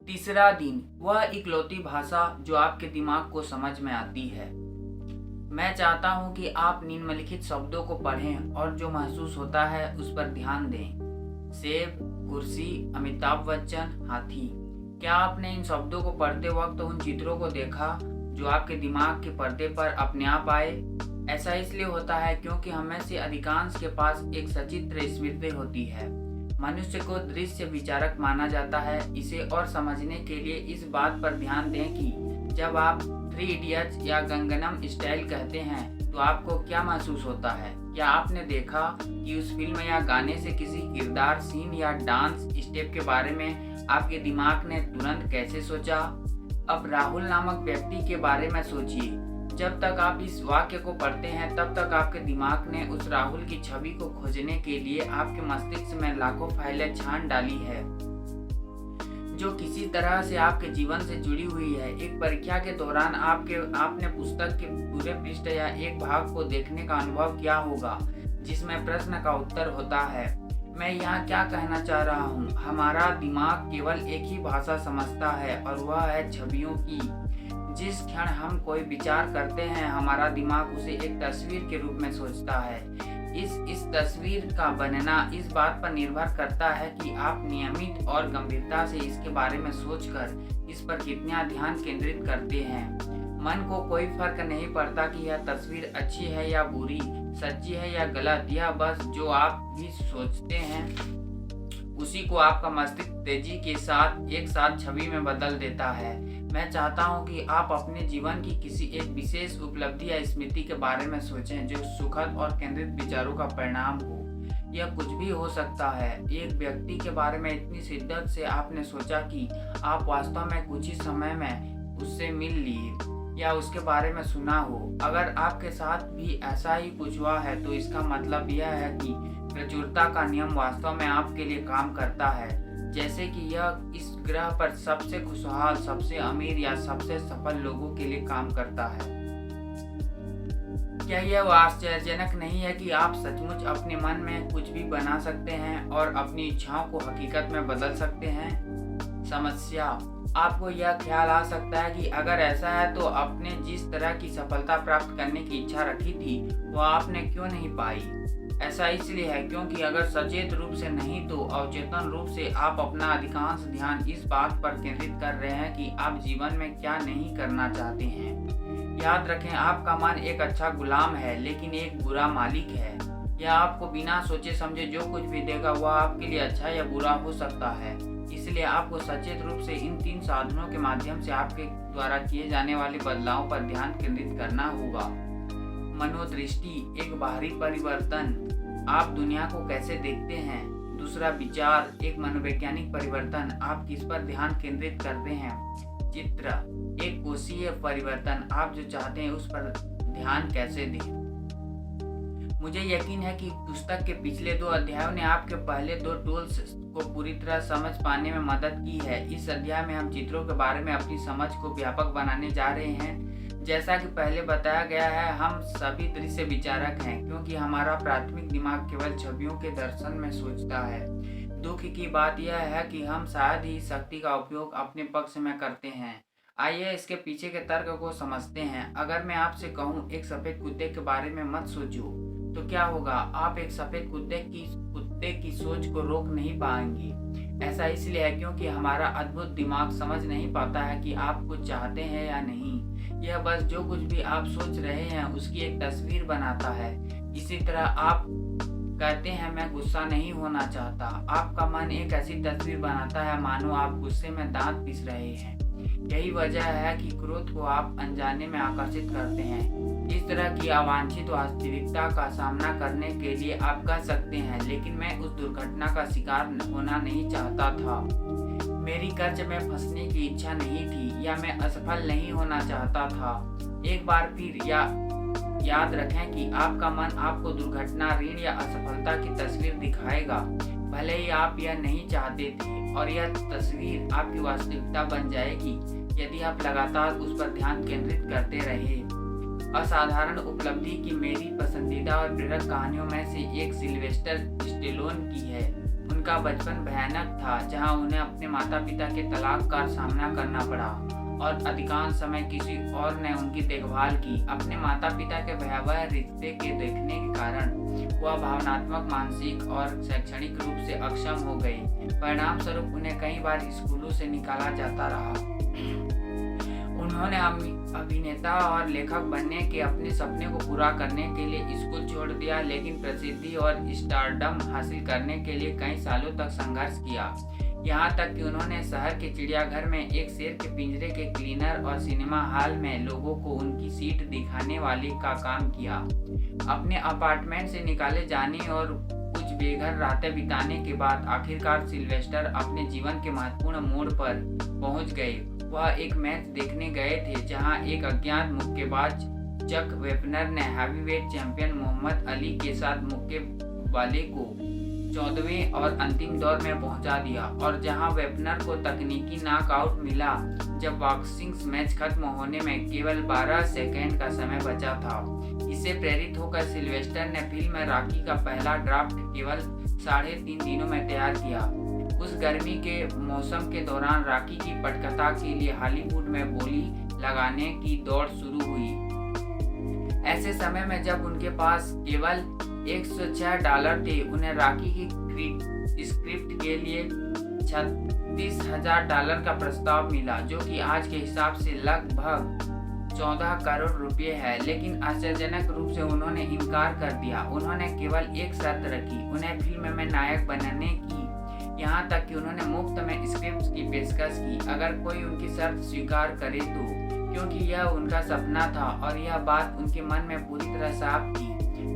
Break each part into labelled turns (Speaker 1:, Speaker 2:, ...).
Speaker 1: तीसरा दिन, वह इकलौती भाषा जो आपके दिमाग को समझ में आती है। मैं चाहता हूं कि आप निम्नलिखित शब्दों को पढ़ें और जो महसूस होता है उस पर ध्यान दें। सेब, कुर्सी, अमिताभ बच्चन, हाथी। क्या आपने इन शब्दों को पढ़ते वक्त उन चित्रों को देखा जो आपके दिमाग के पर्दे पर अपने आप आए? ऐसा इसलिए होता है क्योंकि हमें से अधिकांश के पास एक सचित्र स्मृति होती है। मनुष्य को दृश्य विचारक माना जाता है। इसे और समझने के लिए इस बात पर ध्यान दें कि जब आप थ्री इडियट्स या गंगनम स्टाइल कहते हैं तो आपको क्या महसूस होता है। क्या आपने देखा कि उस फिल्म या गाने से किसी किरदार, सीन या डांस स्टेप के बारे में आपके दिमाग ने तुरंत कैसे सोचा? अब राहुल नामक व्यक्ति के बारे में सोचिए। जब तक आप इस वाक्य को पढ़ते हैं तब तक आपके दिमाग ने उस राहुल की छवि को खोजने के लिए आपके मस्तिष्क में लाखों फाइलें छान डाली है जो किसी तरह से आपके जीवन से जुड़ी हुई है। एक परीक्षा के दौरान आपने पुस्तक के पूरे पृष्ठ या एक भाग को देखने का अनुभव किया होगा जिसमें प्रश्न का उत्तर होता है। मैं यहाँ क्या कहना चाह रहा हूँ, हमारा दिमाग केवल एक ही भाषा समझता है और वह है छवियों की। जिस क्षण हम कोई विचार करते हैं हमारा दिमाग उसे एक तस्वीर के रूप में सोचता है। इस तस्वीर का बनना इस बात पर निर्भर करता है कि आप नियमित और गंभीरता से इसके बारे में सोचकर इस पर कितना ध्यान केंद्रित करते हैं। मन को कोई फर्क नहीं पड़ता कि यह तस्वीर अच्छी है या बुरी, सच्ची है या गलत। यह बस जो आप भी सोचते हैं उसी को आपका मस्तिष्क तेजी के साथ एक साथ छवि में बदल देता है। मैं चाहता हूं कि आप अपने जीवन की किसी एक विशेष उपलब्धि या स्मृति के बारे में सोचें जो सुखद और केंद्रित विचारों का परिणाम हो। यह कुछ भी हो सकता है। एक व्यक्ति के बारे में इतनी शिद्दत से आपने सोचा कि आप वास्तव में कुछ ही समय में उससे मिल लिए या उसके बारे में सुना हो। अगर आपके साथ भी ऐसा ही कुछ हुआ है तो इसका मतलब यह है कि प्रचुरता का नियम वास्तव में आपके लिए काम करता है, जैसे कि यह इस ग्रह पर सबसे खुशहाल, सबसे अमीर या सबसे सफल लोगों के लिए काम करता है। क्या यह आश्चर्यजनक नहीं है कि आप सचमुच अपने मन में कुछ भी बना सकते हैं और अपनी इच्छाओं को हकीकत में बदल सकते हैं? समस्या, आपको यह ख्याल आ सकता है कि अगर ऐसा है तो आपने जिस तरह की सफलता प्राप्त करने की इच्छा रखी थी वह आपने क्यों नहीं पाई। ऐसा इसलिए है क्योंकि अगर सचेत रूप से नहीं तो अवचेतन रूप से आप अपना अधिकांश ध्यान इस बात पर केंद्रित कर रहे हैं कि आप जीवन में क्या नहीं करना चाहते हैं। याद रखें, आपका मन एक अच्छा गुलाम है लेकिन एक बुरा मालिक है। यह आपको बिना सोचे समझे जो कुछ भी देगा वह आपके लिए अच्छा या बुरा हो सकता है। इसलिए आपको सचेत रूप से इन 3 साधनों के माध्यम से आपके द्वारा किए जाने वाले बदलावों पर ध्यान केंद्रित करना होगा। मनोदृष्टि, एक बाहरी परिवर्तन, आप दुनिया को कैसे देखते हैं। दूसरा, विचार, एक मनोवैज्ञानिक परिवर्तन, आप किस पर ध्यान केंद्रित करते हैं। चित्र, एक कोशीय परिवर्तन, आप जो चाहते हैं उस पर ध्यान कैसे दें। मुझे यकीन है कि पुस्तक के पिछले 2 अध्यायों ने आपके पहले 2 टूल्स को पूरी तरह समझ पाने में मदद की है। इस अध्याय में हम चित्रों के बारे में अपनी समझ को व्यापक बनाने जा रहे हैं। जैसा कि पहले बताया गया है, हम सभी दृश्य विचारक हैं क्योंकि हमारा प्राथमिक दिमाग केवल छवियों के दर्शन में सोचता है। दुख की बात यह है कि हम शायद ही शक्ति का उपयोग अपने पक्ष में करते हैं। आइए इसके पीछे के तर्क को समझते हैं। अगर मैं आपसे कहूँ एक सफेद कुत्ते के बारे में मत सोचो तो क्या होगा? आप एक सफेद कुत्ते की सोच को रोक नहीं पाएंगे। ऐसा इसलिए है क्योंकि हमारा अद्भुत दिमाग समझ नहीं पाता है कि आप कुछ चाहते हैं या नहीं। यह बस जो कुछ भी आप सोच रहे हैं उसकी एक तस्वीर बनाता है। इसी तरह आप कहते हैं मैं गुस्सा नहीं होना चाहता। आपका मन एक ऐसी तस्वीर बनाता है मानो आप गुस्से में दांत पीस रहे हैं। यही वजह है कि क्रोध को आप अनजाने में आकर्षित करते हैं। इस तरह की अवांछित वास्तविकता का सामना करने के लिए आप कह सकते हैं, लेकिन मैं उस दुर्घटना का शिकार होना नहीं चाहता था। मेरी कर्ज में फंसने की इच्छा नहीं थी या मैं असफल नहीं होना चाहता था। एक बार फिर याद रखें कि आपका मन आपको दुर्घटना, ऋण या असफलता की तस्वीर दिखाएगा, भले ही आप यह नहीं चाहते थे, और यह तस्वीर आपकी वास्तविकता बन जाएगी यदि आप लगातार उस पर ध्यान केंद्रित करते रहे। असाधारण उपलब्धि की मेरी पसंदीदा और प्रेरक कहानियों में से एक सिल्वेस्टर स्टेलोन की है। उनका बचपन भयानक था, जहां उन्हें अपने माता पिता के तलाक का सामना करना पड़ा और अधिकांश समय किसी और ने उनकी देखभाल की। अपने माता पिता के भयावह रिश्ते के देखने के कारण वह भावनात्मक, मानसिक और शैक्षणिक रूप से अक्षम हो गई। परिणाम स्वरूप उन्हें कई बार स्कूलों से निकाला जाता रहा। उन्होंने अभिनेता और लेखक बनने के अपने सपने को पूरा करने के लिए स्कूल छोड़ दिया, लेकिन प्रसिद्धि और स्टारडम हासिल करने के लिए कई सालों तक संघर्ष किया। यहाँ तक कि उन्होंने शहर के चिड़ियाघर में एक शेर के पिंजरे के क्लीनर और सिनेमा हॉल में लोगों को उनकी सीट दिखाने वाले का काम किया। अपने अपार्टमेंट से निकाले जाने और कुछ बेघर रातें बिताने के बाद आखिरकार सिल्वेस्टर अपने जीवन के महत्वपूर्ण मोड़ पर पहुंच गए। वह एक मैच देखने गए थे जहां एक अज्ञात मुक्केबाज चक वेपनर ने हैवीवेट चैंपियन मोहम्मद अली के साथ मुक्केबाजी को 14वें और अंतिम दौर में पहुंचा दिया, और जहां वेपनर को तकनीकी नॉकआउट मिला जब बॉक्सिंग मैच खत्म होने में केवल 12 सेकंड का समय बचा था। इससे प्रेरित होकर सिल्वेस्टर ने फिल्म रॉकी का पहला ड्राफ्ट केवल 3.5 दिनों में तैयार किया। उस गर्मी के मौसम के दौरान रॉकी की पटकथा के लिए हॉलीवुड में बोली लगाने की दौड़ शुरू हुई। ऐसे समय में जब उनके पास केवल $106 थे, उन्हें रॉकी की स्क्रिप्ट के लिए $36,000 का प्रस्ताव मिला, जो कि आज के हिसाब से लगभग 14 करोड़ रुपए है। लेकिन आश्चर्यजनक रूप से उन्होंने इनकार कर दिया। उन्होंने केवल एक शर्त रखी, उन्हें फिल्म में नायक बनने की। यहाँ तक कि उन्होंने मुफ्त में स्क्रिप्ट की पेशकश की, अगर कोई उनकी शर्त स्वीकार करे तो, क्योंकि यह उनका सपना था और यह बात उनके मन में पूरी तरह साफ थी।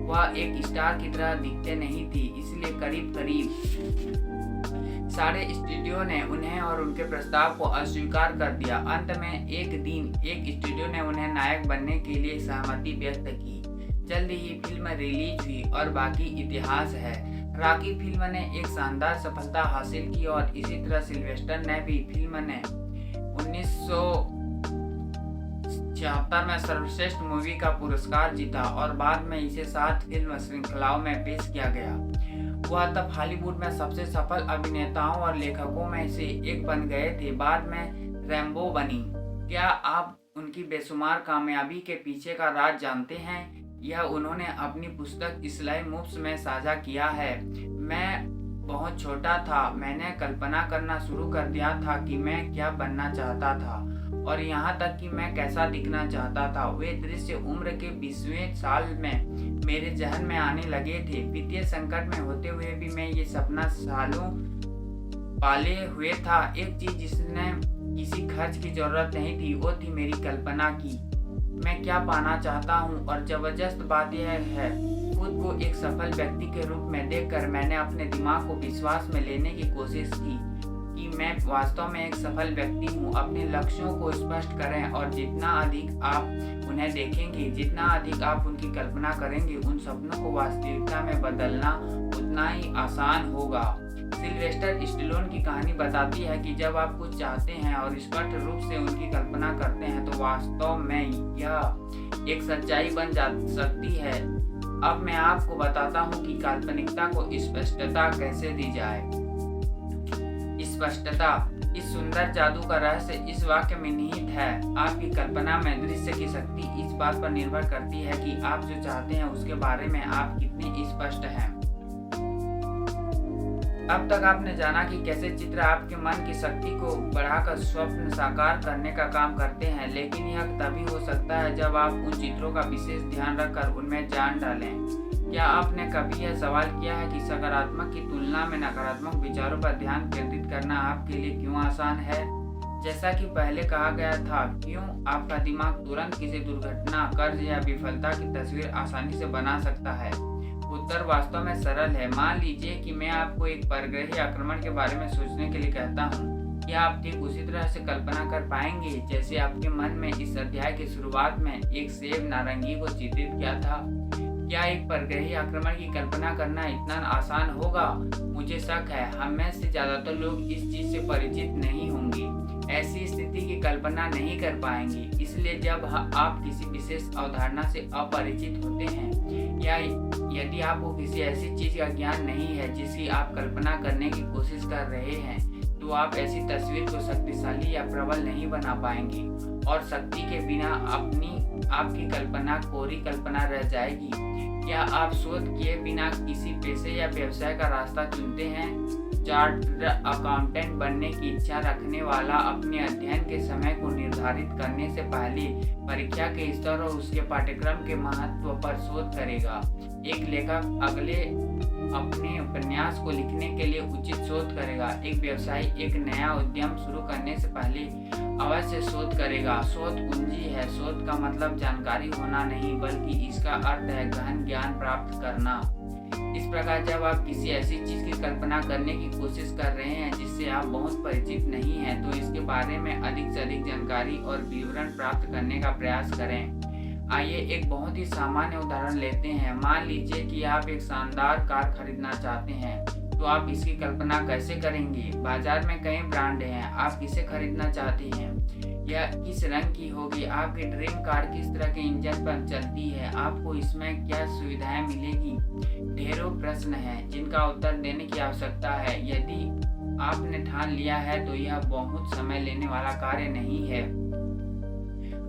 Speaker 1: वह एक स्टार की तरह दिखते नहीं थी, इसलिए करीब सारे स्टूडियो ने उन्हें और उनके प्रस्ताव को अस्वीकार कर दिया। अंत में एक दिन एक स्टूडियो ने उन्हें नायक बनने के लिए सहमति व्यक्त की। जल्द ही फिल्म रिलीज हुई और बाकी इतिहास है। रॉकी फिल्म ने एक शानदार सफलता हासिल की और इसी तरह सिल्वेस्टर ने भी। फिल्म ने 1976 में सर्वश्रेष्ठ मूवी का पुरस्कार जीता और बाद में इसे 7 फिल्म श्रृंखलाओं में पेश किया गया। वह तब हॉलीवुड में सबसे सफल अभिनेताओं और लेखकों में से एक बन गए थे। बाद में रैम्बो बनी। क्या आप उनकी बेशुमार कामयाबी के पीछे का राज जानते हैं? यह उन्होंने अपनी पुस्तक स्लाई मूव्स में साझा किया है। मैं बहुत छोटा था, मैंने कल्पना करना शुरू कर दिया था कि मैं क्या बनना चाहता था और यहाँ तक कि मैं कैसा दिखना चाहता था। वे दृश्य उम्र के 20वें साल में मेरे जहन में आने लगे थे। वित्तीय संकट में होते हुए भी मैं ये सपना सालों पाले हुए था। एक चीज जिसने किसी खर्च की जरूरत नहीं थी, वो थी मेरी कल्पना की मैं क्या पाना चाहता हूँ। और जबरदस्त बात यह है, खुद को एक सफल व्यक्ति के रूप में देखकर मैंने अपने दिमाग को विश्वास में लेने की कोशिश की कि मैं वास्तव में एक सफल व्यक्ति हूँ। अपने लक्ष्यों को स्पष्ट करें और जितना अधिक आप उन्हें देखेंगे, जितना अधिक आप उनकी कल्पना करेंगे, उन सपनों को वास्तविकता में बदलना उतना ही आसान होगा। सिल्वेस्टर स्टेलोन की कहानी बताती है कि जब आप कुछ चाहते हैं और स्पष्ट रूप से उनकी कल्पना करते हैं तो वास्तव में यह एक सच्चाई बन जा सकती है। अब मैं आपको बताता हूँ कि काल्पनिकता को स्पष्टता कैसे दी जाए। स्पष्टता, इस सुंदर जादू का रहस्य इस वाक्य में निहित है। आपकी कल्पना में दृश्य की शक्ति इस बात पर निर्भर करती है कि आप जो चाहते हैं उसके बारे में आप कितने स्पष्ट हैं। अब तक आपने जाना कि कैसे चित्र आपके मन की शक्ति को बढ़ाकर स्वप्न साकार करने का काम करते हैं, लेकिन यह तभी हो सकता है जब आप उन चित्रों का विशेष ध्यान रखकर उनमें जान डालें। क्या आपने कभी यह सवाल किया है कि सकारात्मक की तुलना में नकारात्मक विचारों पर ध्यान केंद्रित करना आपके लिए क्यों आसान है? जैसा कि पहले कहा गया था, क्यों आपका दिमाग तुरंत किसी दुर्घटना, कर्ज या विफलता की तस्वीर आसानी से बना सकता है? उत्तर वास्तव में सरल है। मान लीजिए कि मैं आपको एक परग्रही आक्रमण के बारे में सोचने के लिए कहता हूँ। क्या आप ठीक उसी तरह से कल्पना कर पाएंगे जैसे आपके मन में इस अध्याय की शुरुआत में एक सेब नारंगी को चित्रित किया था? क्या एक परग्रही आक्रमण की कल्पना करना इतना आसान होगा? मुझे शक है हम में से ज्यादातर लोग इस चीज से परिचित नहीं होंगे, ऐसी स्थिति की कल्पना नहीं कर पाएंगे। इसलिए जब आप किसी विशेष अवधारणा से अपरिचित होते हैं या यदि आपको किसी ऐसी चीज़ का ज्ञान नहीं है जिसकी आप कल्पना करने की कोशिश कर रहे हैं, तो आप ऐसी तस्वीर को शक्तिशाली या प्रबल नहीं बना पाएंगे और शक्ति के बिना आपकी कल्पना कोरी कल्पना रह जाएगी। क्या आप शोध किए बिना किसी पेशे या व्यवसाय का रास्ता चुनते हैं? चार्टर्ड अकाउंटेंट बनने की इच्छा रखने वाला अपने अध्ययन के समय को निर्धारित करने से पहले परीक्षा के स्तर और उसके पाठ्यक्रम के महत्व पर शोध करेगा। एक लेखक अपने उपन्यास को लिखने के लिए उचित शोध करेगा। एक व्यवसायी एक नया उद्यम शुरू करने से पहले अवश्य शोध करेगा। शोध कुंजी है। शोध का मतलब जानकारी होना नहीं, बल्कि इसका अर्थ है गहन ज्ञान प्राप्त करना। इस प्रकार जब आप किसी ऐसी चीज़ की कल्पना करने की कोशिश कर रहे हैं जिससे आप बहुत परिचित नहीं हैं, तो इसके बारे में अधिक से अधिक जानकारी और विवरण प्राप्त करने का प्रयास करें। आइए एक बहुत ही सामान्य उदाहरण लेते हैं। मान लीजिए कि आप एक शानदार कार खरीदना चाहते हैं, तो आप इसकी कल्पना कैसे करेंगे? बाजार में कई ब्रांड हैं, आप किसे खरीदना चाहते हैं? यह किस रंग की होगी? आपकी ड्रीम कार किस तरह के इंजन पर चलती है? आपको इसमें क्या सुविधाएं मिलेगी? ढेरों प्रश्न हैं जिनका उत्तर देने की आवश्यकता है। यदि आपने ठान लिया है तो यह बहुत समय लेने वाला कार्य नहीं है।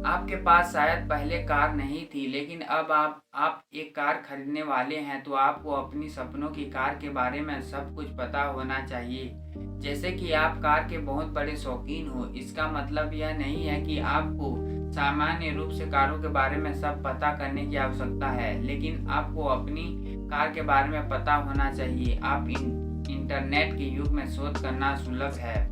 Speaker 1: आपके पास शायद पहले कार नहीं थी, लेकिन अब आप एक कार खरीदने वाले हैं, तो आपको अपनी सपनों की कार के बारे में सब कुछ पता होना चाहिए। जैसे कि आप कार के बहुत बड़े शौकीन हो। इसका मतलब यह नहीं है कि आपको सामान्य रूप से कारों के बारे में सब पता करने की आवश्यकता है, लेकिन आपको अपनी कार के बारे में पता होना चाहिए। आप इंटरनेट के युग में शोध करना सुलभ है।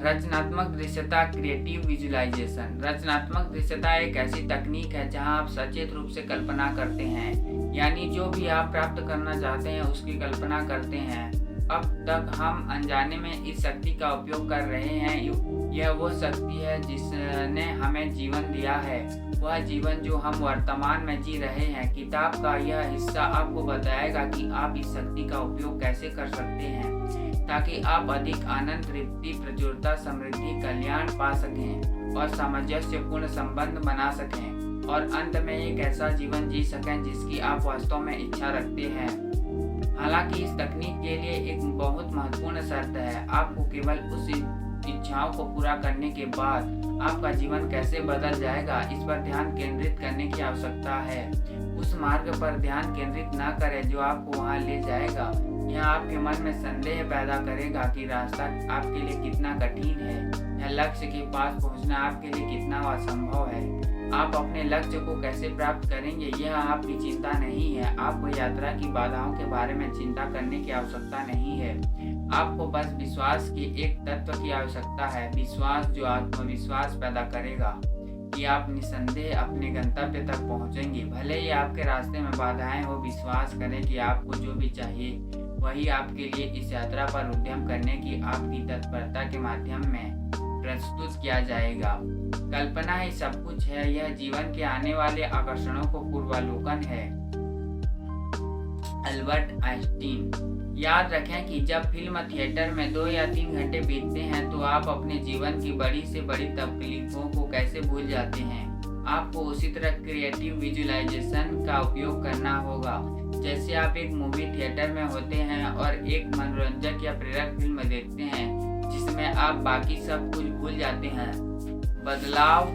Speaker 1: रचनात्मक दृश्यता, क्रिएटिव विजुअलाइजेशन। रचनात्मक दृश्यता एक ऐसी तकनीक है जहां आप सचेत रूप से कल्पना करते हैं, यानी जो भी आप प्राप्त करना चाहते हैं उसकी कल्पना करते हैं। अब तक हम अनजाने में इस शक्ति का उपयोग कर रहे हैं। यह वो शक्ति है जिसने हमें जीवन दिया है, वह जीवन जो हम वर्तमान में जी रहे हैं। किताब का यह हिस्सा आपको बताएगा कि आप इस शक्ति का उपयोग कैसे कर सकते हैं ताकि आप अधिक आनंद, तृप्ति, प्रचुरता, समृद्धि, कल्याण पा सकें और सामंजस्यपूर्ण संबंध बना सकें और अंत में एक ऐसा जीवन जी सकें जिसकी आप वास्तव में इच्छा रखते हैं। हालांकि इस तकनीक के लिए एक बहुत महत्वपूर्ण शर्त है। आपको केवल उस इच्छाओं को पूरा करने के बाद आपका जीवन कैसे बदल जाएगा, इस पर ध्यान केंद्रित करने की आवश्यकता है। उस मार्ग पर ध्यान केंद्रित न करें जो आपको वहां ले जाएगा। यह आपके मन में संदेह पैदा करेगा कि रास्ता आपके लिए कितना कठिन है या लक्ष्य के पास पहुंचना आपके लिए कितना असंभव है। आप अपने लक्ष्य को कैसे प्राप्त करेंगे, यह आपकी चिंता नहीं है। आपको यात्रा की बाधाओं के बारे में चिंता करने की आवश्यकता नहीं है। आपको बस विश्वास के एक तत्व की आवश्यकता है, विश्वास जो आत्मविश्वास पैदा करेगा कि आप निसंदेह अपने गंतव्य तक पहुंचेंगे। भले ही आपके रास्ते में बाधाएं हो, विश्वास करें कि आपको जो भी चाहिए वही आपके लिए इस यात्रा पर उद्यम करने की आपकी तत्परता के माध्यम में प्रस्तुत किया जाएगा। कल्पना ही सब कुछ है। यह जीवन के आने वाले आकर्षणों को पूर्वालोकन है। Albert Einstein. याद रखें कि जब फिल्म थिएटर में 2 या 3 घंटे बीतते हैं तो आप अपने जीवन की बड़ी से बड़ी तकलीफों को कैसे भूल जाते हैं। आपको उसी तरह क्रिएटिव विजुअलाइजेशन का उपयोग करना होगा। जैसे आप एक मूवी थिएटर में होते हैं और एक मनोरंजक या प्रेरक फिल्म देखते हैं जिसमें आप बाकी सब कुछ भूल जाते हैं। बदलाव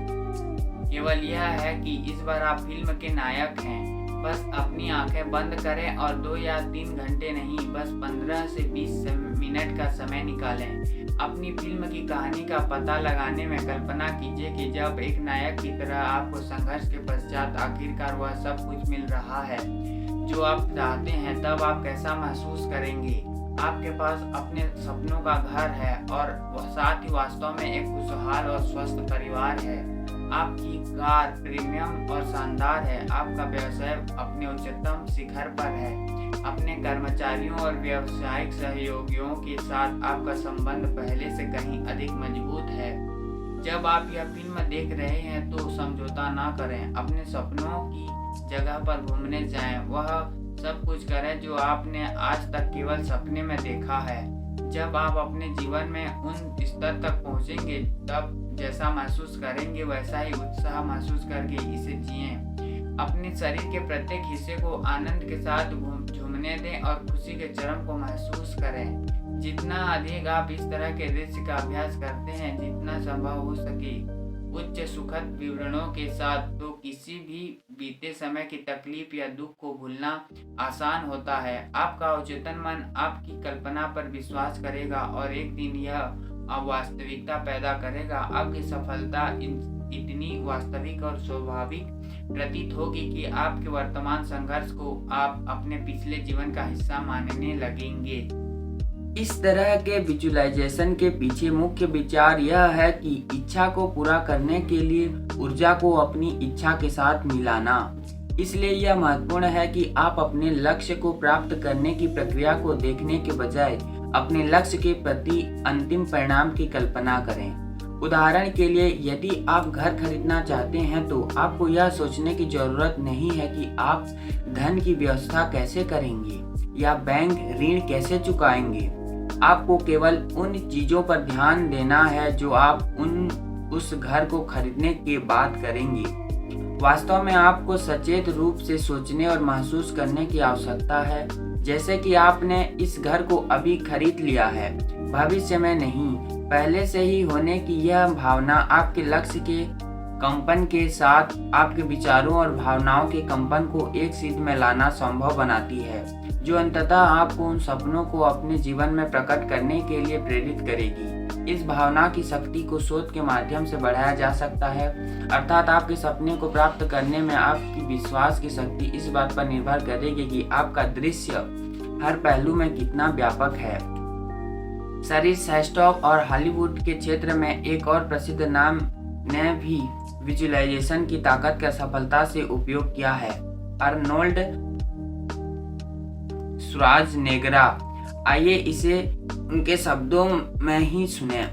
Speaker 1: केवल यह है कि इस बार आप फिल्म के नायक हैं। बस अपनी आंखें बंद करें और 2 या 3 घंटे नहीं, बस 15 से 20 मिनट का समय निकालें। अपनी फिल्म की कहानी का पता लगाने में कल्पना कीजिए कि जब एक नायक की तरह आपको संघर्ष के पश्चात आखिरकार वह सब कुछ मिल रहा है जो आप चाहते हैं, तब आप कैसा महसूस करेंगे। आपके पास अपने सपनों का घर है और साथ ही वास्तव में एक खुशहाल और स्वस्थ परिवार है। आपकी कार प्रीमियम और शानदार है। आपका व्यवसाय अपने उच्चतम शिखर पर है। अपने कर्मचारियों और व्यावसायिक सहयोगियों के साथ आपका संबंध पहले से कहीं अधिक मजबूत है। जब आप यह फिल्म देख रहे हैं तो समझौता ना करें। अपने सपनों की जगह पर घूमने जाएं। वह सब कुछ करें जो आपने आज तक केवल सपने में देखा है। जब आप अपने जीवन में उन स्तर तक पहुंचेंगे, तब जैसा महसूस करेंगे वैसा ही उत्साह महसूस करके इसे जिएं। अपने शरीर के प्रत्येक हिस्से को आनंद के साथ झूमने दें और खुशी के चरम को महसूस करें। जितना अधिक आप इस तरह के दृश्य का अभ्यास करते हैं, जितना संभव हो सके उच्च सुखद विवरणों के साथ, तो किसी भी बीते समय की तकलीफ या दुख को भूलना आसान होता है। आपका अवचेतन मन आपकी कल्पना पर विश्वास करेगा और एक दिन यह अवास्तविकता पैदा करेगा। आपकी सफलता इतनी वास्तविक और स्वाभाविक प्रतीत होगी कि आपके वर्तमान संघर्ष को आप अपने पिछले जीवन का हिस्सा मानने लगेंगे। इस तरह के विजुअलाइजेशन के पीछे मुख्य विचार यह है कि इच्छा को पूरा करने के लिए ऊर्जा को अपनी इच्छा के साथ मिलाना। इसलिए यह महत्वपूर्ण है कि आप अपने लक्ष्य को प्राप्त करने की प्रक्रिया को देखने के बजाय अपने लक्ष्य के प्रति अंतिम परिणाम की कल्पना करें। उदाहरण के लिए, यदि आप घर खरीदना चाहते हैं तो आपको यह सोचने की जरूरत नहीं है कि आप धन की व्यवस्था कैसे करेंगे या बैंक ऋण कैसे चुकाएंगे। आपको केवल उन चीजों पर ध्यान देना है जो आप उस घर को खरीदने के बाद करेंगे। वास्तव में आपको सचेत रूप से सोचने और महसूस करने की आवश्यकता है, जैसे कि आपने इस घर को अभी खरीद लिया है, भविष्य में नहीं। पहले से ही होने की यह भावना आपके लक्ष्य के कंपन के साथ आपके विचारों और भावनाओं के कंपन को एक सीध में लाना संभव बनाती है, जो अंततः आपको उन सपनों को अपने जीवन में प्रकट करने के लिए प्रेरित करेगी। इस भावना की शक्ति को शोध के माध्यम से बढ़ाया जा सकता है, अर्थात आपके सपने को प्राप्त करने में आपकी विश्वास की शक्ति इस बात पर निर्भर करेगी कि आपका दृश्य हर पहलू में कितना व्यापक है। सर हेस्टॉक और हॉलीवुड के क्षेत्र में एक और प्रसिद्ध नाम ने भी विजुअलाइजेशन की ताकत का सफलता से उपयोग किया है, अर्नोल्ड श्वार्ज़नेगर। आइए इसे उनके शब्दों में ही सुने।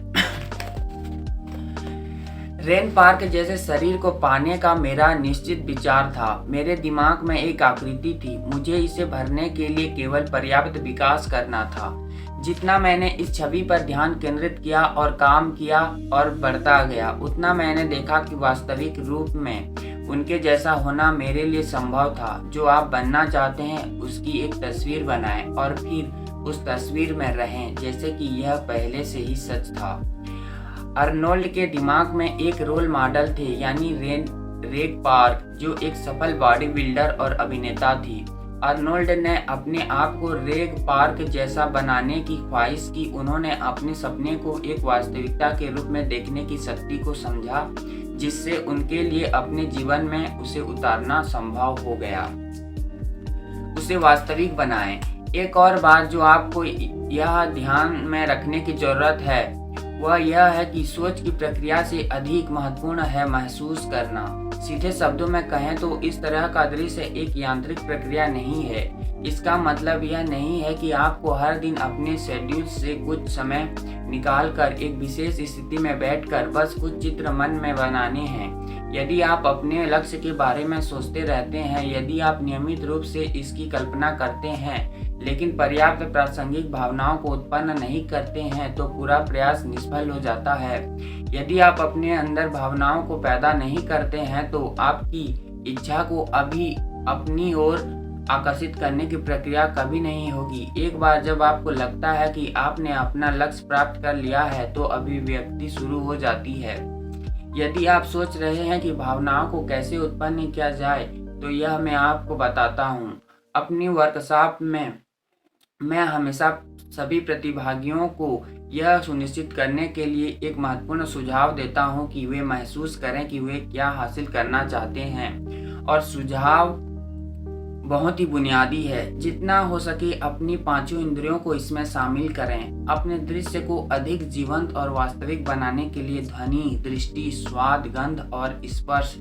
Speaker 1: रेन पार्क जैसे शरीर को पाने का मेरा निश्चित विचार था। मेरे दिमाग में एक आकृति थी, मुझे इसे भरने के लिए केवल पर्याप्त विकास करना था। जितना मैंने इस छवि पर ध्यान केंद्रित किया और काम किया और बढ़ता गया, उतना मैंने देखा कि वास्तविक रूप में उनके जैसा होना मेरे लिए संभव था। जो आप बनना चाहते हैं उसकी एक तस्वीर बनाएं और फिर उस तस्वीर में रहें जैसे कि यह पहले से ही सच था। अर्नोल्ड के दिमाग में एक रोल मॉडल थे, यानी रेग पार्क, जो एक सफल बॉडी बिल्डर और अभिनेता थी। अर्नोल्ड ने अपने आप को रेग पार्क जैसा बनाने की ख्वाहिश की। उन्होंने अपने सपने को एक वास्तविकता के रूप में देखने की शक्ति को समझा, जिससे उनके लिए अपने जीवन में उसे उतारना संभव हो गया। उसे वास्तविक बनाएं। एक और बात जो आपको यह ध्यान में रखने की जरूरत है वह यह है कि सोच की प्रक्रिया से अधिक महत्वपूर्ण है महसूस करना। सीधे शब्दों में कहें तो इस तरह का दृश्य एक यांत्रिक प्रक्रिया नहीं है। इसका मतलब यह नहीं है कि आपको हर दिन अपने शेड्यूल से कुछ समय निकालकर एक विशेष स्थिति में बैठकर बस कुछ चित्र मन में बनाने हैं। यदि आप अपने लक्ष्य के बारे में सोचते रहते हैं, यदि आप नियमित रूप से इसकी कल्पना करते हैं लेकिन पर्याप्त प्रासंगिक भावनाओं को उत्पन्न नहीं करते हैं, तो पूरा प्रयास निष्फल हो जाता है। यदि आप अपने अंदर भावनाओं को पैदा नहीं करते हैं तो आपकी इच्छा को अभी अपनी ओर आकर्षित करने की प्रक्रिया कभी नहीं होगी। एक बार जब आपको लगता है कि आपने अपना लक्ष्य प्राप्त कर लिया है तो अभिव्यक्ति शुरू हो जाती है। यदि आप सोच रहे हैं कि भावनाओं को कैसे उत्पन्न किया जाए, तो यह मैं आपको बताता हूँ। अपनी वर्कशॉप में मैं हमेशा सभी प्रतिभागियों को यह सुनिश्चित करने के लिए एक महत्वपूर्ण सुझाव देता हूं कि वे महसूस करें कि वे क्या हासिल करना चाहते हैं। और सुझाव बहुत ही बुनियादी है। जितना हो सके अपनी पांचों इंद्रियों को इसमें शामिल करें। अपने दृश्य को अधिक जीवंत और वास्तविक बनाने के लिए ध्वनि, दृष्टि, स्वाद, गंध और स्पर्श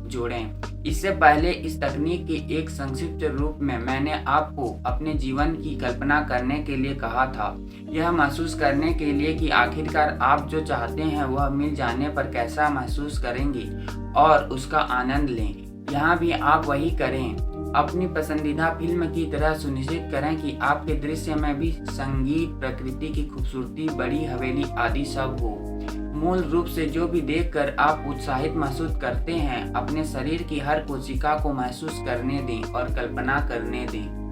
Speaker 1: जोड़ें। इससे पहले इस तकनीक के एक संक्षिप्त रूप में मैंने आपको अपने जीवन की कल्पना करने के लिए कहा था, यह महसूस करने के लिए कि आखिरकार आप जो चाहते हैं वह मिल जाने पर कैसा महसूस करेंगे और उसका आनंद लें। यहाँ भी आप वही करें। अपनी पसंदीदा फिल्म की तरह सुनिश्चित करें कि आपके दृश्य में भी संगीत, प्रकृति की खूबसूरती, बड़ी हवेली आदि सब हो। मूल रूप से जो भी देखकर आप उत्साहित महसूस करते हैं, अपने शरीर की हर कोशिका को महसूस करने दें और कल्पना करने दें।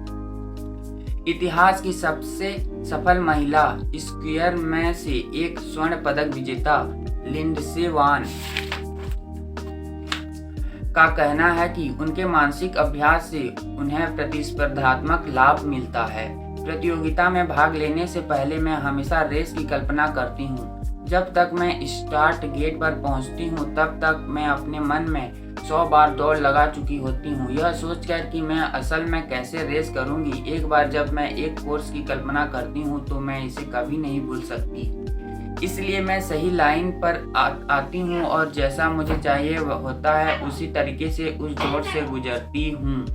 Speaker 1: इतिहास की सबसे सफल महिला स्कीयर में से एक स्वर्ण पदक विजेता लिंडसे वॉन का कहना है कि उनके मानसिक अभ्यास से उन्हें प्रतिस्पर्धात्मक लाभ मिलता है। प्रतियोगिता में भाग लेने से पहले मैं हमेशा रेस की कल्पना करती हूँ। जब तक मैं स्टार्ट गेट पर पहुँचती हूँ तब तक मैं अपने मन में 100 बार दौड़ लगा चुकी होती हूँ, यह सोचकर कि मैं असल में कैसे रेस करूँगी। एक बार जब मैं एक कोर्स की कल्पना करती हूँ तो मैं इसे कभी नहीं भूल सकती। इसलिए मैं सही लाइन पर आती हूँ और जैसा मुझे चाहिए होता है उसी तरीके से उस दौड़ से गुजरती हूँ।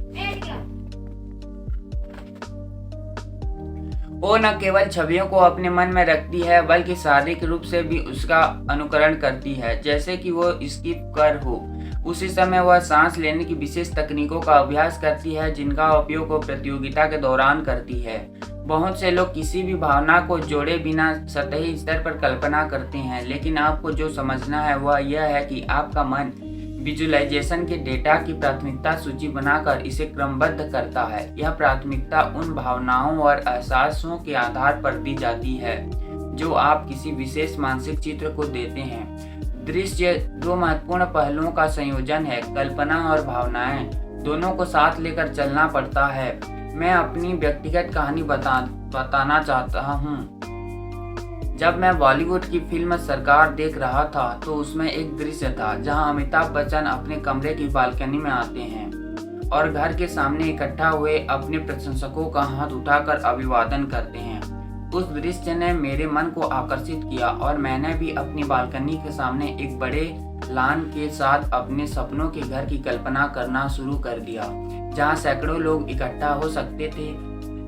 Speaker 1: वो न केवल छवियों को अपने मन में रखती है बल्कि शारीरिक रूप से भी उसका अनुकरण करती है, जैसे कि वो स्किप कर हो। उसी समय वह सांस लेने की विशेष तकनीकों का अभ्यास करती है जिनका उपयोग वो प्रतियोगिता के दौरान करती है। बहुत से लोग किसी भी भावना को जोड़े बिना सतही स्तर पर कल्पना करते हैं, लेकिन आपको जो समझना है वह यह है कि आपका मन विजुअलाइजेशन के डेटा की प्राथमिकता सूची बनाकर इसे क्रमबद्ध करता है। यह प्राथमिकता उन भावनाओं और एहसासों के आधार पर दी जाती है जो आप किसी विशेष मानसिक चित्र को देते हैं। दृश्य दो महत्वपूर्ण पहलुओं का संयोजन है, कल्पना और भावनाएं। दोनों को साथ लेकर चलना पड़ता है। मैं अपनी व्यक्तिगत कहानी बताना चाहता हूँ। जब मैं बॉलीवुड की फिल्म सरकार देख रहा था तो उसमें एक दृश्य था जहां अमिताभ बच्चन अपने कमरे की बालकनी में आते हैं और घर के सामने इकट्ठा हुए अपने प्रशंसकों का हाथ उठाकर अभिवादन करते हैं। उस दृश्य ने मेरे मन को आकर्षित किया और मैंने भी अपनी बालकनी के सामने एक बड़े लान के साथ अपने सपनों के घर की कल्पना करना शुरू कर दिया, जहां सैकड़ों लोग इकट्ठा हो सकते थे।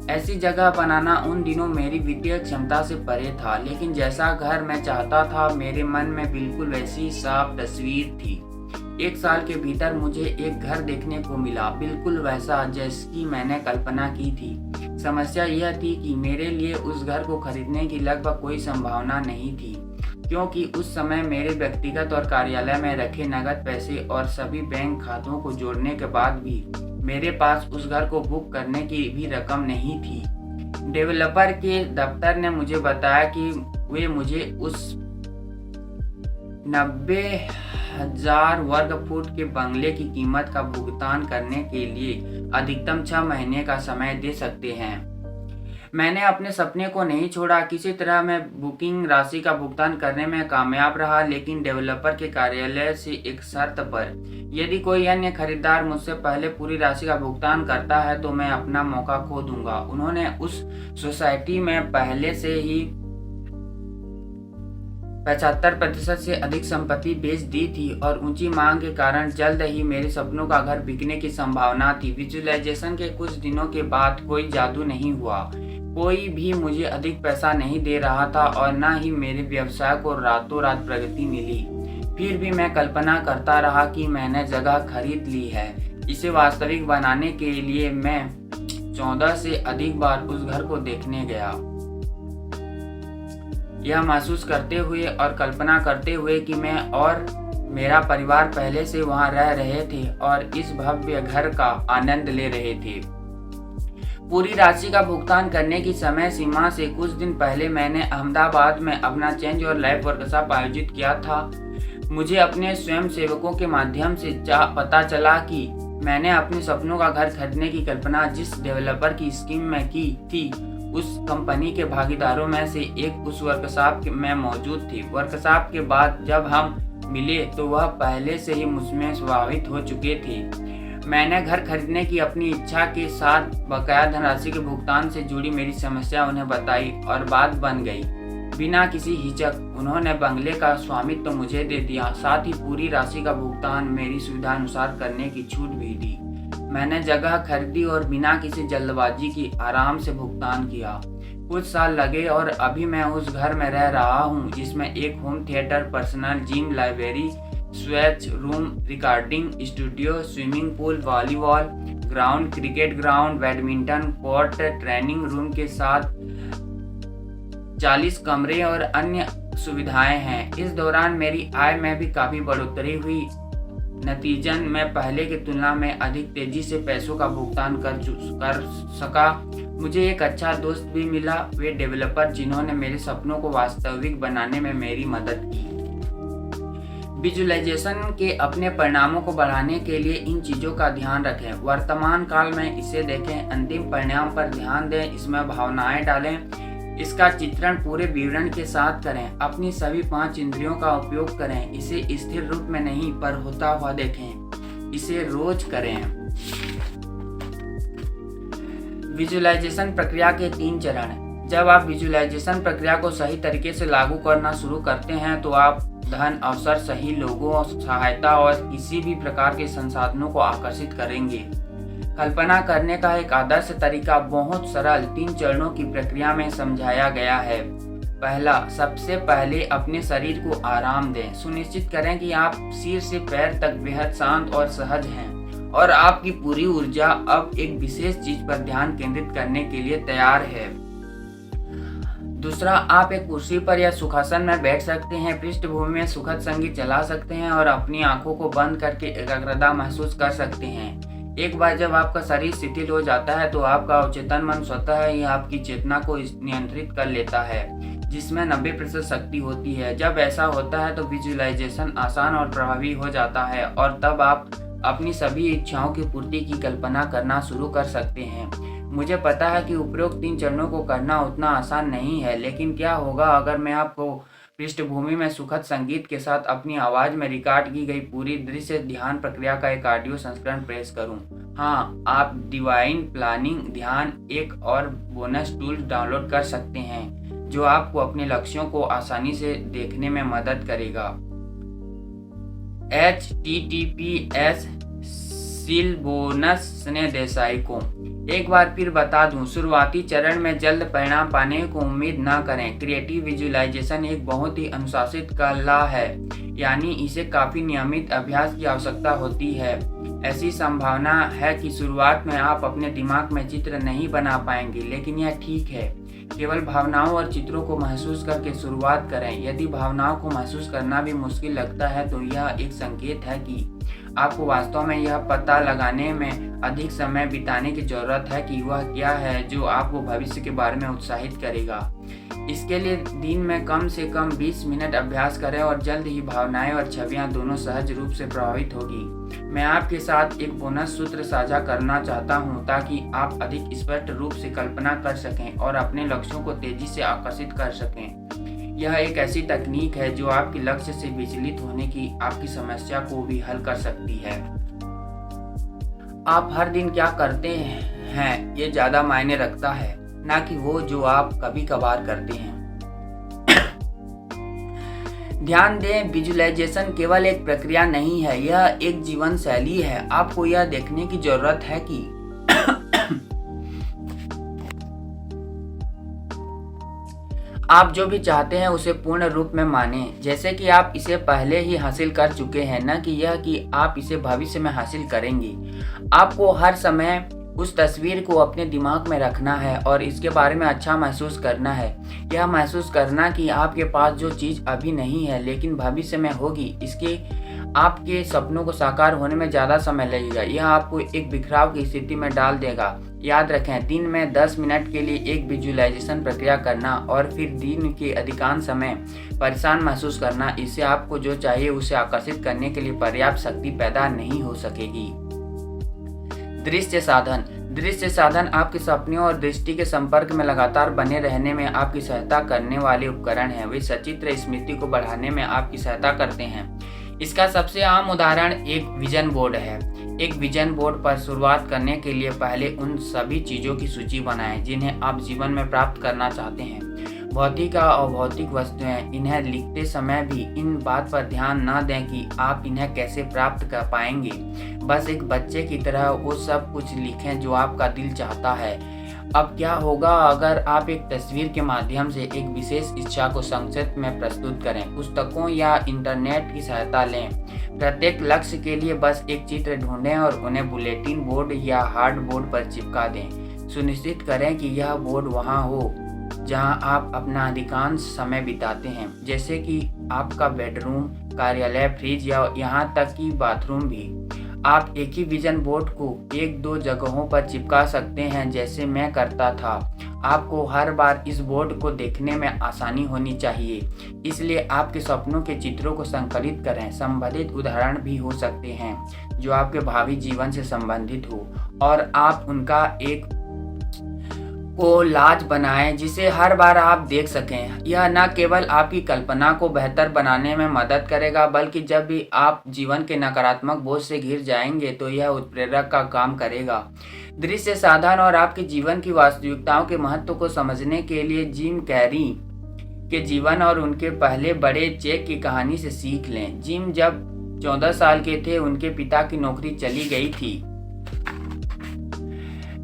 Speaker 1: ऐसी जगह बनाना उन दिनों मेरी वित्तीय क्षमता से परे था, लेकिन जैसा घर मैं चाहता था मेरे मन में बिल्कुल वैसी साफ तस्वीर थी। 1 साल के भीतर मुझे एक घर देखने को मिला, बिल्कुल वैसा जैसी मैंने कल्पना की थी। समस्या यह थी कि मेरे लिए उस घर को खरीदने की लगभग कोई संभावना नहीं थी, क्योंकि उस समय मेरे व्यक्तिगत और कार्यालय में रखे नगद पैसे और सभी बैंक खातों को जोड़ने के बाद भी मेरे पास उस घर को बुक करने की भी रकम नहीं थी। डेवलपर के दफ्तर ने मुझे बताया कि वे मुझे उस 90,000 वर्ग फुट के बंगले की कीमत का भुगतान करने के लिए अधिकतम 6 महीने का समय दे सकते हैं। मैंने अपने सपने को नहीं छोड़ा। किसी तरह मैं बुकिंग राशि का भुगतान करने में कामयाब रहा, लेकिन डेवलपर के कार्यालय से एक शर्त पर, यदि कोई अन्य खरीदार मुझसे पहले पूरी राशि का भुगतान करता है तो मैं अपना मौका खो दूंगा। उन्होंने उस सोसाइटी में पहले से ही 75% से अधिक संपत्ति बेच दी थी और ऊंची मांग के कारण जल्द ही मेरे सपनों का घर बिकने की संभावना थी। विजुअलाइजेशन के कुछ दिनों के बाद कोई जादू नहीं हुआ। कोई भी मुझे अधिक पैसा नहीं दे रहा था और न ही मेरे व्यवसाय को रातों रात प्रगति मिली। फिर भी मैं कल्पना करता रहा कि मैंने जगह खरीद ली है। इसे वास्तविक बनाने के लिए मैं 14 से अधिक बार उस घर को देखने गया, यह महसूस करते हुए और कल्पना करते हुए कि मैं और मेरा परिवार पहले से वहां रह रहे थे और इस भव्य घर का आनंद ले रहे थे। पूरी राशि का भुगतान करने की समय सीमा से कुछ दिन पहले मैंने अहमदाबाद में अपना चेंज और लाइफ वर्कशॉप आयोजित किया था। मुझे अपने स्वयं सेवकों के माध्यम से पता चला कि मैंने अपने सपनों का घर खरीदने की कल्पना जिस डेवलपर की स्कीम में की थी, उस कंपनी के भागीदारों में से एक उस वर्कशॉप में मौजूद थी। वर्कशॉप के बाद जब हम मिले तो वह पहले से ही मुझमें प्रभावित हो चुके थे। मैंने घर खरीदने की अपनी इच्छा के साथ बकाया धनराशि के भुगतान से जुड़ी मेरी समस्या उन्हें बताई और बात बन गई। बिना किसी हिचक उन्होंने बंगले का स्वामित्व तो मुझे दे दिया, साथ ही पूरी राशि का भुगतान मेरी सुविधा अनुसार करने की छूट भी दी। मैंने जगह खरीदी और बिना किसी जल्दबाजी की आराम से भुगतान किया। कुछ साल लगे और अभी मैं उस घर में रह रहा हूँ जिसमें एक home theatre, personal gym, library, स्वेच room, recording studio, swimming pool, volleyball, ground, cricket ground, badminton court, training room के साथ 40 कमरे और अन्य सुविधाएं हैं। इस दौरान मेरी आय में भी काफ़ी बढ़ोतरी हुई। नतीजन मैं पहले की तुलना में अधिक तेजी से पैसों का भुगतान कर सका। मुझे एक अच्छा दोस्त भी मिला, वे डेवलपर जिन्होंने मेरे सपनों को वास्तविक बनाने में मेरी मदद की। विजुअलाइजेशन के अपने परिणामों को बढ़ाने के लिए इन चीज़ों का ध्यान रखें। वर्तमान काल में इसे देखें, अंतिम परिणाम पर ध्यान दें, इसमें भावनाएं डालें, इसका चित्रण पूरे विवरण के साथ करें। अपनी सभी 5 इंद्रियों का उपयोग करें। इसे स्थिर रूप में नहीं पर होता हुआ देखें। इसे रोज करें। विजुअलाइजेशन प्रक्रिया के 3 चरण। जब आप विजुअलाइजेशन प्रक्रिया को सही तरीके से लागू करना शुरू करते हैं तो आप धन, अवसर, सही लोगों, सहायता और किसी भी प्रकार के संसाधनों को आकर्षित करेंगे। कल्पना करने का एक आदर्श तरीका बहुत सरल 3 चरणों की प्रक्रिया में समझाया गया है। पहला, सबसे पहले अपने शरीर को आराम दें। सुनिश्चित करें कि आप सिर से पैर तक बेहद शांत और सहज हैं और आपकी पूरी ऊर्जा अब एक विशेष चीज पर ध्यान केंद्रित करने के लिए तैयार है। दूसरा, आप एक कुर्सी पर या सुखासन में बैठ सकते हैं, पृष्ठभूमि में सुखद संगीत चला सकते हैं और अपनी आंखों को बंद करके एकाग्रता महसूस कर सकते हैं। एक बार जब आपका शरीर शिथिल हो जाता है तो आपका अवचेतन मन स्वतः ही आपकी चेतना को नियंत्रित कर लेता है, जिसमें 90% शक्ति होती है। जब ऐसा होता है तो विजुअलाइजेशन आसान और प्रभावी हो जाता है और तब आप अपनी सभी इच्छाओं की पूर्ति की कल्पना करना शुरू कर सकते हैं। मुझे पता है कि उपरोक्त 3 चरणों को करना उतना आसान नहीं है, लेकिन क्या होगा अगर मैं आपको पृष्ठभूमि में सुखद संगीत के साथ अपनी आवाज़ में रिकॉर्ड की गई पूरी दृश्य ध्यान प्रक्रिया का एक ऑडियो संस्करण पेश करूं? हाँ, आप डिवाइन प्लानिंग ध्यान एक और बोनस टूल डाउनलोड कर सकते हैं जो आपको अपने लक्ष्यों को आसानी से देखने में मदद करेगा। https सिलबोनस देसाई को एक बार फिर बता दूं, शुरुआती चरण में जल्द परिणाम पाने को उम्मीद न करें। क्रिएटिव विजुअलाइजेशन एक बहुत ही अनुशासित कला है, यानी इसे काफ़ी नियमित अभ्यास की आवश्यकता होती है। ऐसी संभावना है कि शुरुआत में आप अपने दिमाग में चित्र नहीं बना पाएंगे, लेकिन यह ठीक है। केवल भावनाओं और चित्रों को महसूस करके शुरुआत करें। यदि भावनाओं को महसूस करना भी मुश्किल लगता है तो यह एक संकेत है कि आपको वास्तव में यह पता लगाने में अधिक समय बिताने की जरूरत है कि वह क्या है जो आपको भविष्य के बारे में उत्साहित करेगा। इसके लिए दिन में कम से कम 20 मिनट अभ्यास करें और जल्द ही भावनाएं और छवियां दोनों सहज रूप से प्रभावित होगी। मैं आपके साथ एक बोनस सूत्र साझा करना चाहता हूं ताकि आप अधिक स्पष्ट रूप से कल्पना कर सकें और अपने लक्ष्यों को तेजी से आकर्षित कर सकें। यह एक ऐसी तकनीक है जो आपके लक्ष्य से विचलित होने की आपकी समस्या को भी हल कर सकती है। आप हर दिन क्या करते हैं ये ज़्यादा मायने रखता है, ना कि वो जो आप कभी कभार करते हैं। ध्यान दें, विजुअलाइजेशन केवल एक प्रक्रिया नहीं है, यह एक जीवन शैली है। आपको यह देखने की जरूरत है कि आप जो भी चाहते हैं उसे पूर्ण रूप में मानें, जैसे कि आप इसे पहले ही हासिल कर चुके हैं, न कि यह कि आप इसे भविष्य में हासिल करेंगे। आपको हर समय उस तस्वीर को अपने दिमाग में रखना है और इसके बारे में अच्छा महसूस करना है। यह महसूस करना कि आपके पास जो चीज़ अभी नहीं है लेकिन भविष्य में होगी, इसके आपके सपनों को साकार होने में ज़्यादा समय लगेगा। यह आपको एक बिखराव की स्थिति में डाल देगा। याद रखें, दिन में 10 मिनट के लिए एक विजुअलाइजेशन प्रक्रिया करना और फिर दिन के अधिकांश समय परेशान महसूस करना, इससे आपको जो चाहिए उसे आकर्षित करने के लिए पर्याप्त शक्ति पैदा नहीं हो सकेगी। दृश्य साधन। दृश्य साधन आपके सपनों और दृष्टि के संपर्क में लगातार बने रहने में आपकी सहायता करने वाले उपकरण हैं। वे सचित्र स्मृति को बढ़ाने में आपकी सहायता करते हैं। इसका सबसे आम उदाहरण एक विजन बोर्ड है। एक विजन बोर्ड पर शुरुआत करने के लिए पहले उन सभी चीज़ों की सूची बनाएं जिन्हें आप जीवन में प्राप्त करना चाहते हैं। भौतिक और अभौतिक वस्तुएं। इन्हें लिखते समय भी इन बात पर ध्यान न दें कि आप इन्हें कैसे प्राप्त कर पाएंगे। बस एक बच्चे की तरह वो सब कुछ लिखें जो आपका दिल चाहता है। अब क्या होगा अगर आप एक तस्वीर के माध्यम से एक विशेष इच्छा को संक्षिप्त में प्रस्तुत करें? पुस्तकों या इंटरनेट की सहायता लें। प्रत्येक लक्ष्य के लिए बस एक चित्र ढूंढें और उन्हें बुलेटिन बोर्ड या हार्ड बोर्ड पर चिपका दें। सुनिश्चित करें कि यह बोर्ड वहां हो जहां आप अपना अधिकांश समय बिताते हैं, जैसे कि आपका बेडरूम, कार्यालय, फ्रिज या यहाँ तक कि बाथरूम भी। आप एक ही विजन बोर्ड को 1-2 जगहों पर चिपका सकते हैं, जैसे मैं करता था। आपको हर बार इस बोर्ड को देखने में आसानी होनी चाहिए, इसलिए आपके सपनों के चित्रों को संकलित करें। संबंधित उदाहरण भी हो सकते हैं जो आपके भावी जीवन से संबंधित हो, और आप उनका एक कोलाज बनाएं जिसे हर बार आप देख सकें। यह न केवल आपकी कल्पना को बेहतर बनाने में मदद करेगा, बल्कि जब भी आप जीवन के नकारात्मक बोझ से घिर जाएंगे तो यह उत्प्रेरक का काम करेगा। दृश्य साधन और आपके जीवन की वास्तविकताओं के महत्व को समझने के लिए जिम कैरी के जीवन और उनके पहले बड़े चेक की कहानी से सीख लें। जिम जब 14 साल के थे, उनके पिता की नौकरी चली गई थी।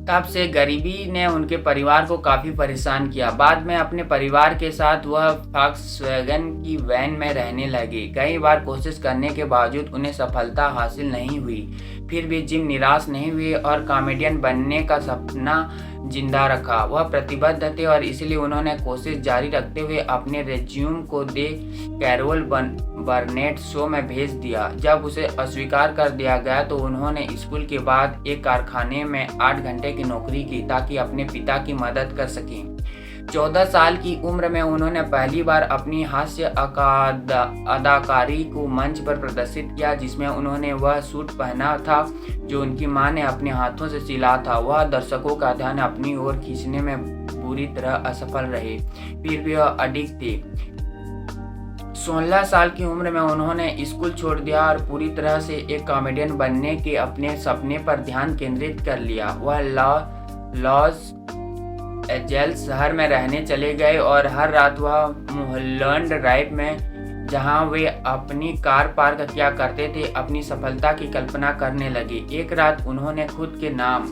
Speaker 1: तब से गरीबी ने उनके परिवार को काफ़ी परेशान किया। बाद में अपने परिवार के साथ वह फॉक्सवैगन की वैन में रहने लगे। कई बार कोशिश करने के बावजूद उन्हें सफलता हासिल नहीं हुई। फिर भी जिम निराश नहीं हुए और कॉमेडियन बनने का सपना जिंदा रखा। वह प्रतिबद्ध थे और इसलिए उन्होंने कोशिश जारी रखते हुए अपने रेज्यूम को द कैरोल बर्नेट शो में भेज दिया। जब उसे अस्वीकार कर दिया गया तो उन्होंने स्कूल के बाद एक कारखाने में 8 घंटे की नौकरी की ताकि अपने पिता की मदद कर सकें। 14 साल की उम्र में उन्होंने पहली बार अपनी हास्य अदाकारी को मंच पर प्रदर्शित किया, जिसमें उन्होंने वह सूट पहना था जो उनकी मां ने अपने हाथों से सिला था। वह दर्शकों का ध्यान अपनी ओर खींचने में बुरी तरह असफल रहे, फिर भी वह अडिग थे। 16 साल की उम्र में उन्होंने स्कूल छोड़ दिया और पूरी तरह से एक कॉमेडियन बनने के अपने सपने पर ध्यान केंद्रित कर लिया। वह लॉस एंजेल्स शहर में रहने चले गए और हर रात वह मुहल्लैंड ड्राइव में, जहां वे अपनी कार पार्क किया करते थे, अपनी सफलता की कल्पना करने लगे। एक रात उन्होंने खुद के नाम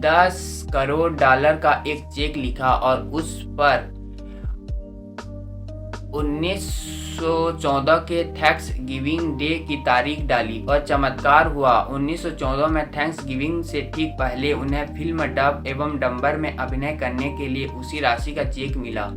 Speaker 1: 10 करोड़ डॉलर का एक चेक लिखा और उस पर 1914 के थैंक्स गिविंग डे की तारीख डाली और चमत्कार हुआ। 1914 में थैंक्स गिविंग से ठीक पहले उन्हें फिल्म डब एवं डम्बर में अभिनय करने के लिए उसी राशि का चेक मिला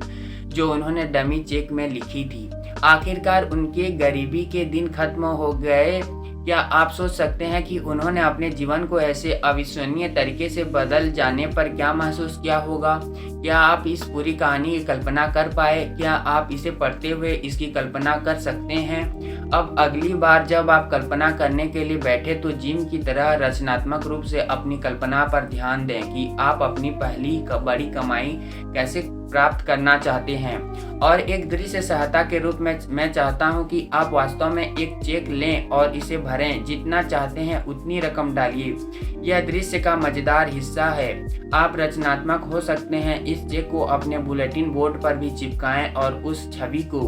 Speaker 1: जो उन्होंने डमी चेक में लिखी थी। आखिरकार उनके गरीबी के दिन खत्म हो गए। क्या आप सोच सकते हैं कि उन्होंने अपने जीवन को ऐसे अविश्वसनीय तरीके से बदल जाने पर क्या महसूस किया होगा? क्या आप इस पूरी कहानी की कल्पना कर पाए? क्या आप इसे पढ़ते हुए इसकी कल्पना कर सकते हैं? अब अगली बार जब आप कल्पना करने के लिए बैठे तो जिम की तरह रचनात्मक रूप से अपनी कल्पना पर ध्यान दें कि आप अपनी पहली बड़ी कमाई कैसे प्राप्त करना चाहते हैं। और एक दृश्य सहायता के रूप में मैं चाहता हूं कि आप वास्तव में एक चेक लें और इसे भरें। जितना चाहते हैं उतनी रकम डालिए। यह दृश्य का मजेदार हिस्सा है। आप रचनात्मक हो सकते हैं। इस चेक को अपने बुलेटिन बोर्ड पर भी चिपकाएं और उस छवि को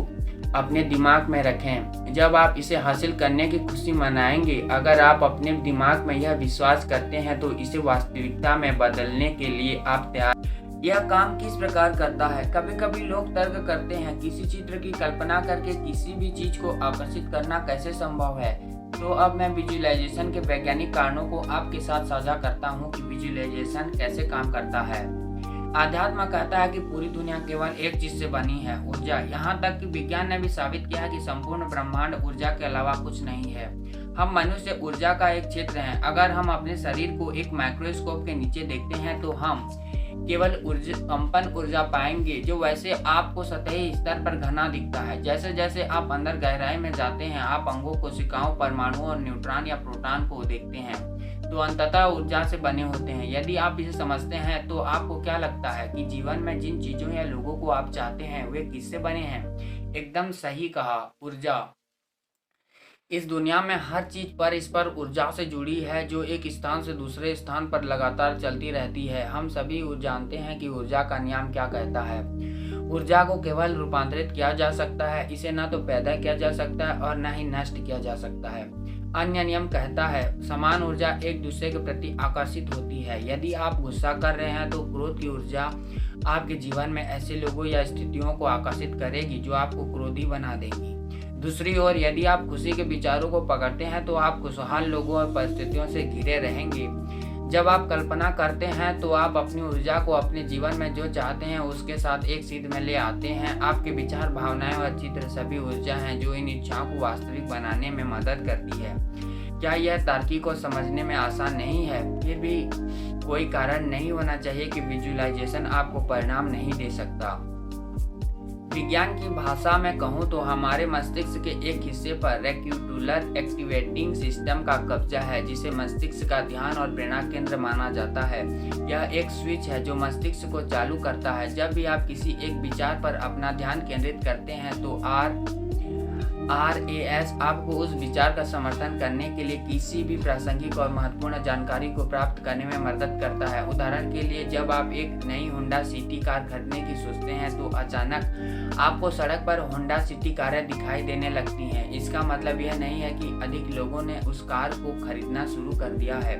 Speaker 1: अपने दिमाग में रखें जब आप इसे हासिल करने की खुशी मनाएंगे। अगर आप अपने दिमाग में यह विश्वास करते हैं तो इसे वास्तविकता में बदलने के लिए आप तैयार। यह काम किस प्रकार करता है? कभी कभी लोग तर्क करते हैं किसी चित्र की कल्पना करके किसी भी चीज को आकर्षित करना कैसे संभव है। तो अब मैं विजुअलाइजेशन के वैज्ञानिक कारणों को आपके साथ साझा करता हूँ कि विजुअलाइजेशन कैसे काम करता है। आध्यात्म कहता है कि पूरी दुनिया केवल एक चीज से बनी है, ऊर्जा। यहाँ तक कि विज्ञान ने भी साबित किया है कि संपूर्ण ब्रह्मांड ऊर्जा के अलावा कुछ नहीं है। हम मनुष्य ऊर्जा का एक क्षेत्र हैं। अगर हम अपने शरीर को एक माइक्रोस्कोप के नीचे देखते हैं तो हम केवल कंपन ऊर्जा पाएंगे जो वैसे आपको सतही स्तर पर घना दिखता है। जैसे जैसे आप अंदर गहराई में जाते हैं आप अंगों, कोशिकाओं, परमाणुओं और न्यूट्रॉन या प्रोटॉन को देखते हैं तो अंततः ऊर्जा से बने होते हैं। यदि आप इसे समझते हैं तो आपको क्या लगता है कि जीवन में जिन चीजों या लोगों को आप चाहते हैं वे किससे बने हैं? एकदम सही कहा, ऊर्जा। इस दुनिया में हर चीज परस्पर ऊर्जा से जुड़ी है जो एक स्थान से दूसरे स्थान पर लगातार चलती रहती है। हम सभी जानते हैं कि ऊर्जा का नियम क्या कहता है। ऊर्जा को केवल रूपांतरित किया जा सकता है। इसे न तो पैदा किया जा सकता है और न ही नष्ट किया जा सकता है। अन्य नियम कहता है समान ऊर्जा एक दूसरे के प्रति आकर्षित होती है। यदि आप गुस्सा कर रहे हैं तो क्रोध की ऊर्जा आपके जीवन में ऐसे लोगों या स्थितियों को आकर्षित करेगी जो आपको क्रोधी बना देंगी। दूसरी ओर यदि आप खुशी के विचारों को पकड़ते हैं तो आप खुशहाल लोगों और परिस्थितियों से घिरे रहेंगे। जब आप कल्पना करते हैं तो आप अपनी ऊर्जा को अपने जीवन में जो चाहते हैं उसके साथ एक सीध में ले आते हैं। आपके विचार, भावनाएं और चित्र सभी ऊर्जा हैं जो इन इच्छाओं को वास्तविक बनाने में मदद करती है। क्या यह तार्किक को समझने में आसान नहीं है? फिर भी कोई कारण नहीं होना चाहिए कि विजुअलाइजेशन आपको परिणाम नहीं दे सकता। विज्ञान की भाषा में कहूँ तो हमारे मस्तिष्क के एक हिस्से पर रेक्यूटुलर एक्टिवेटिंग सिस्टम का कब्जा है, जिसे मस्तिष्क का ध्यान और प्रेरणा केंद्र माना जाता है। यह एक स्विच है जो मस्तिष्क को चालू करता है। जब भी आप किसी एक विचार पर अपना ध्यान केंद्रित करते हैं तो RAS आपको उस विचार का समर्थन करने के लिए किसी भी प्रासंगिक और महत्वपूर्ण जानकारी को प्राप्त करने में मदद करता है। उदाहरण के लिए, जब आप एक नई होंडा सिटी कार खरीदने की सोचते हैं तो अचानक आपको सड़क पर होंडा सिटी कारें दिखाई देने लगती हैं। इसका मतलब यह नहीं है कि अधिक लोगों ने उस कार को खरीदना शुरू कर दिया है।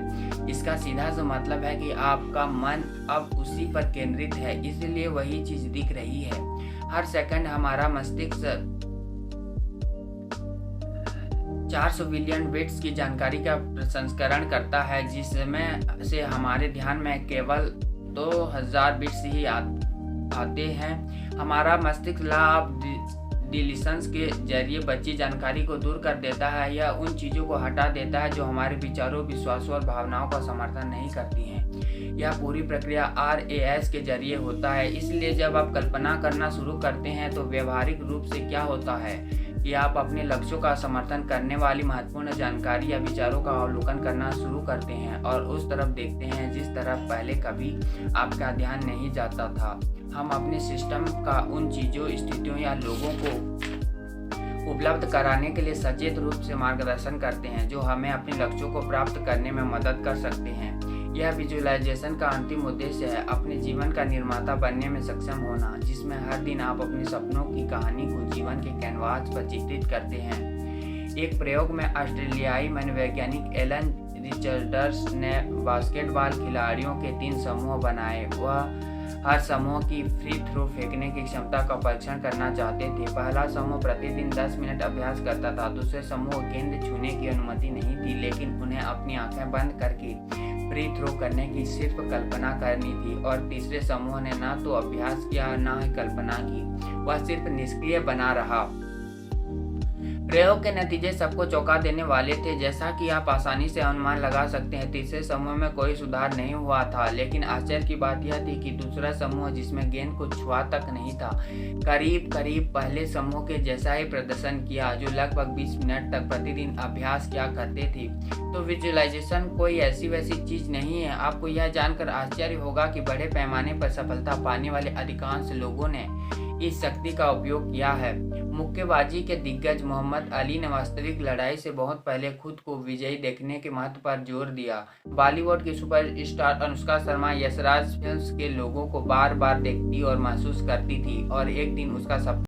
Speaker 1: इसका सीधा सा मतलब है कि आपका मन अब उसी पर केंद्रित है, इसलिए वही चीज दिख रही है। हर सेकंड हमारा मस्तिष्क 400 बिलियन बिट्स की जानकारी का प्रसंस्करण करता है, जिसमें से हमारे ध्यान में केवल 2000 बिट्स ही आते हैं। हमारा मस्तिष्क लॉ ऑफ डिलीशंस के जरिए बची जानकारी को दूर कर देता है। यह उन चीज़ों को हटा देता है जो हमारे विचारों, विश्वासों और भावनाओं का समर्थन नहीं करती हैं। यह पूरी प्रक्रिया RAS के जरिए होता है। इसलिए जब आप कल्पना करना शुरू करते हैं तो व्यवहारिक रूप से क्या होता है कि आप अपने लक्ष्यों का समर्थन करने वाली महत्वपूर्ण जानकारी या विचारों का अवलोकन करना शुरू करते हैं और उस तरफ देखते हैं जिस तरफ पहले कभी आपका ध्यान नहीं जाता था। हम अपने सिस्टम का उन चीज़ों, स्थितियों या लोगों को उपलब्ध कराने के लिए सचेत रूप से मार्गदर्शन करते हैं जो हमें अपने लक्ष्यों को प्राप्त करने में मदद कर सकते हैं। यह विजुअलाइजेशन का अंतिम उद्देश्य है अपने जीवन का निर्माता बनने में सक्षम होना, जिसमें हर दिन आप अपने सपनों की कहानी को जीवन के कैनवास पर चित्रित करते हैं। एक प्रयोग में ऑस्ट्रेलियाई मनोवैज्ञानिक एलन रिचर्ड्स ने बास्केटबॉल खिलाड़ियों के 3 समूह बनाए। वह हर समूह की फ्री थ्रो फेंकने की क्षमता का परीक्षण करना चाहते थे। पहला समूह प्रतिदिन 10 मिनट अभ्यास करता था। दूसरे समूह गेंद छूने की अनुमति नहीं थी, लेकिन उन्हें अपनी आंखें बंद करके फ्री थ्रो करने की सिर्फ कल्पना करनी थी। और तीसरे समूह ने ना तो अभ्यास किया ना ही कल्पना की, वह सिर्फ निष्क्रिय बना रहा। प्रयोग के नतीजे सबको चौंका देने वाले थे। जैसा कि आप आसानी से अनुमान लगा सकते हैं, तीसरे समूह में कोई सुधार नहीं हुआ था, लेकिन आश्चर्य की बात यह थी कि दूसरा समूह, जिसमें गेंद को छुआ तक नहीं था, करीब करीब पहले समूह के जैसा ही प्रदर्शन किया, जो लगभग 20 मिनट तक प्रतिदिन अभ्यास किया करते थे। तो विजुअलाइजेशन कोई ऐसी वैसी चीज नहीं है। आपको यह जानकर आश्चर्य होगा कि बड़े पैमाने पर सफलता पाने वाले अधिकांश लोगों ने इस शक्ति का उपयोग किया है। मुक्केबाजी के दिग्गज मोहम्मद अली ने वास्तविक लड़ाई से बहुत पहले खुद को विजयी देखने के महत्व पर जोर दिया। बॉलीवुड की सुपरस्टार अनुष्का शर्मा यशराज फिल्म्स के लोगों को बार बार देखती और महसूस करती थी, और एक दिन उसका